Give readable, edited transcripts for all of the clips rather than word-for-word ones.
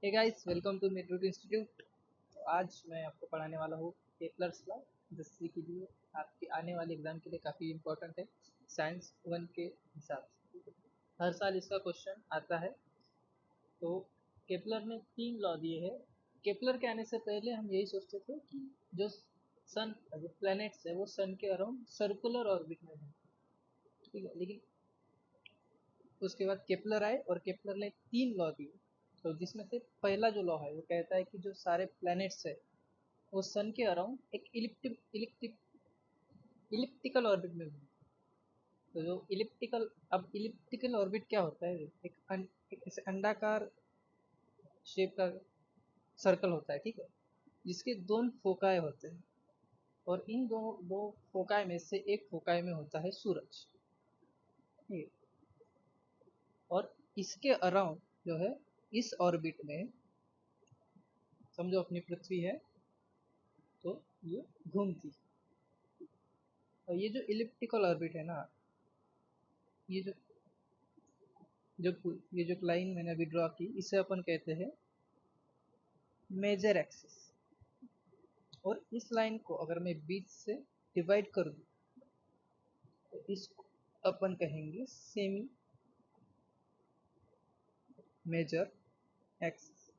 Hey guys, welcome to मेट्रोट institute. आज मैं आपको पढ़ाने वाला हूँ केपलर्स लॉ, जिससे के लिए आपके आने वाले एग्जाम के लिए काफ़ी इम्पोर्टेंट है साइंस वन के हिसाब से। हर साल इसका क्वेश्चन आता है। तो केपलर ने 3 लॉ दिए हैं। केपलर के आने से पहले हम यही सोचते थे कि जो सन जो प्लैनेट्स है वो सन के अराउंड सर्कुलर ऑर्बिट में है, ठीक है। लेकिन उसके बाद केपलर आए और केपलर ने 3 लॉ दिए। तो जिसमें से पहला जो लॉ है वो कहता है कि जो सारे प्लैनेट्स है वो सन के अराउंड एक इलिप्टिकल ऑर्बिट में घूमते हैं। तो जो इलिप्टिकल ऑर्बिट क्या होता है? एक ऐसे अंडाकार शेप का सर्कल होता है, ठीक है, जिसके दो फोकाय होते हैं। और इन दो दो फोकाय में से एक फोकाय में होता है सूरज, ठीक है। और इसके अराउंड जो है, इस ऑर्बिट में समझो अपनी पृथ्वी है, तो ये घूमती। और ये जो इलिप्टिकल ऑर्बिट है ना, ये जो ये जो लाइन मैंने अभी ड्रॉ की, इसे अपन कहते हैं मेजर एक्सिस। और इस लाइन को अगर मैं बीच से डिवाइड कर दूं, तो इसको अपन कहेंगे सेमी मेजर एक्सिस।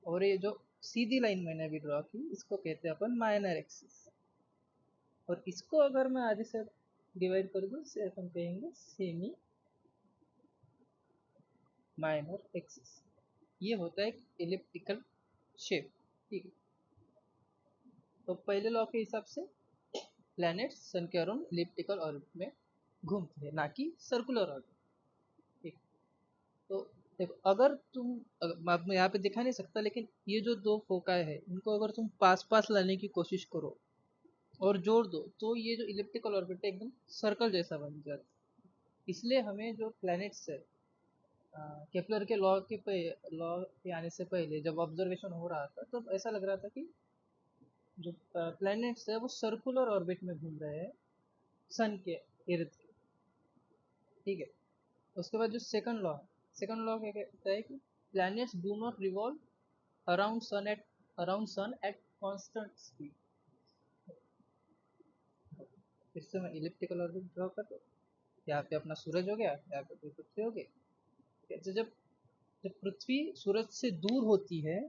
और ये जो सीधी लाइन मैंने अभी ड्रॉ की, इसको कहते हैं अपन माइनर एक्सिस। और इसको अगर मैं आधे से डिवाइड कर दूं, इसे अपन कहेंगे सेमी माइनर एक्सिस। ये होता है एक इलिप्टिकल शेप, ठीक है। तो पहले लॉ के हिसाब से प्लैनेट्स सन के अराउंड इलिप्टिकल ऑर्बिट में घूमते हैं, ना कि सर्कुलर ऑर्बिट, ठीक। तो देखो, अगर तुम मैं यहाँ पे दिखा नहीं सकता, लेकिन ये जो दो फोकाई है इनको अगर तुम पास पास लाने की कोशिश करो और जोड़ दो, तो ये जो इलिप्टिकल ऑर्बिट है एकदम सर्कल जैसा बन जाता है। इसलिए हमें जो प्लैनेट्स है, केपलर के लॉ के आने से पहले जब ऑब्जर्वेशन हो रहा था, तब ऐसा लग रहा था कि जो प्लैनेट्स है वो सर्कुलर ऑर्बिट में घूम रहे हैं सन के इर्द गिर्द, ठीक है। उसके बाद जो सेकंड लॉ क्या कहता है कि planets do not revolve around sun at constant speed. इससे मैं इलिप्टिकल ऑर्बिट ड्रॉ कर दूँ। यहाँ पे अपना सूरज हो गया, यहाँ पे पृथ्वी हो गई। तो जब जब पृथ्वी सूरज से दूर होती है,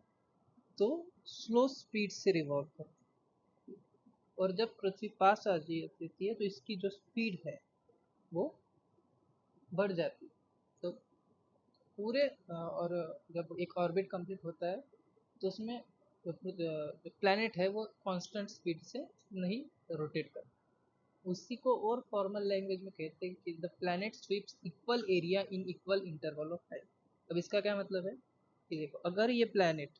तो स्लो स्पीड से रिवॉल्व करती है। और जब पृथ्वी पास आ जाती है, तो इसकी जो स्पीड है वो बढ़ जाती है। तो पूरे और जब एक ऑर्बिट कंप्लीट होता है, तो उसमें जो प्लैनेट है वो कांस्टेंट स्पीड से नहीं रोटेट करता। उसी को और फॉर्मल लैंग्वेज में कहते हैं कि the planet sweeps equal area in equal interval of time. अब इसका क्या मतलब है कि देखो, अगर ये प्लैनेट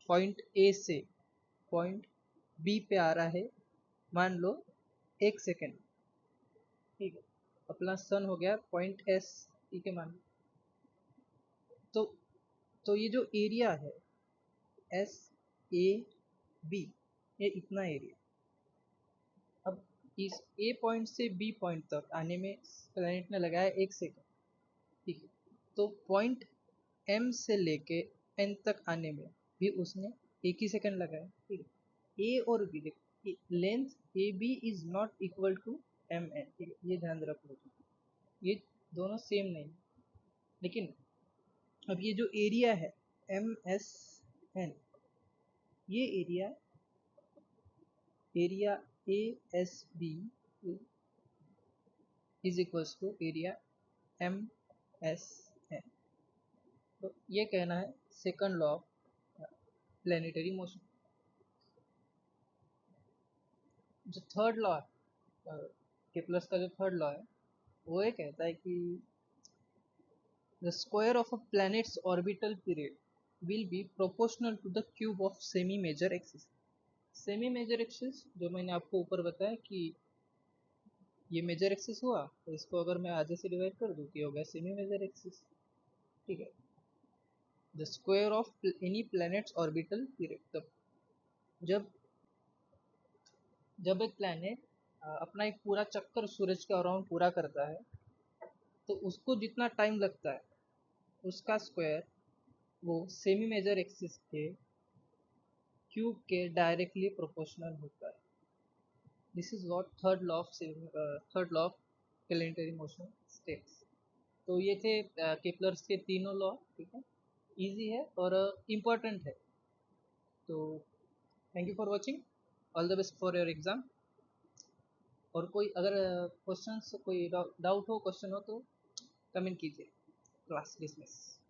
पॉइंट ए से पॉइंट बी पे आ रहा है, मान लो 1 सेकेंड, ठीक है। अपना सन हो गया पॉइंट एस, ठीक है, मान लो। तो ये जो एरिया है एस ए बी, ये इतना एरिया। अब इस ए पॉइंट से बी पॉइंट तक आने में प्लैनेट ने लगाया 1 सेकेंड, ठीक है। तो पॉइंट एम से लेके एन तक आने में भी उसने 1 ही सेकेंड लगाया, ठीक है। ए और बी, देखो, length A B is not equal to M N, ठीक है, ये ध्यान रखो। ये दोनों सेम नहीं, लेकिन अब ये जो एरिया है एम एस एन, ये area A S B is equals to area M S N. तो ये कहना है second law of planetary motion. जो थर्ड लॉ है, केपलर्स का जो थर्ड लॉ है, वो ये कहता है कि the square of a planet's orbital period will be proportional to the cube of semi major axis. Semi major axis जो मैंने आपको ऊपर बताया कि ये मेजर एक्सिस हुआ, तो इसको अगर मैं आधे से डिवाइड कर दूँ, तो हो गया सेमी मेजर एक्सिस, ठीक है। The square of any planets orbital period, तब जब जब एक प्लैनेट अपना एक पूरा चक्कर सूरज के अराउंड पूरा करता है, तो उसको जितना टाइम लगता है उसका स्क्वायर वो सेमी मेजर एक्सिस के क्यूब के डायरेक्टली प्रोपोर्शनल होता है। This is what third law of planetary motion states. तो ये थे केपलर्स के तीनों लॉ, ठीक है, इजी है और इम्पोर्टेंट है। तो thank you for watching, all the best for your exam. और कोई अगर क्वेश्चंस कोई डाउट हो, क्वेश्चन हो तो कमेंट कीजिए। Class dismiss.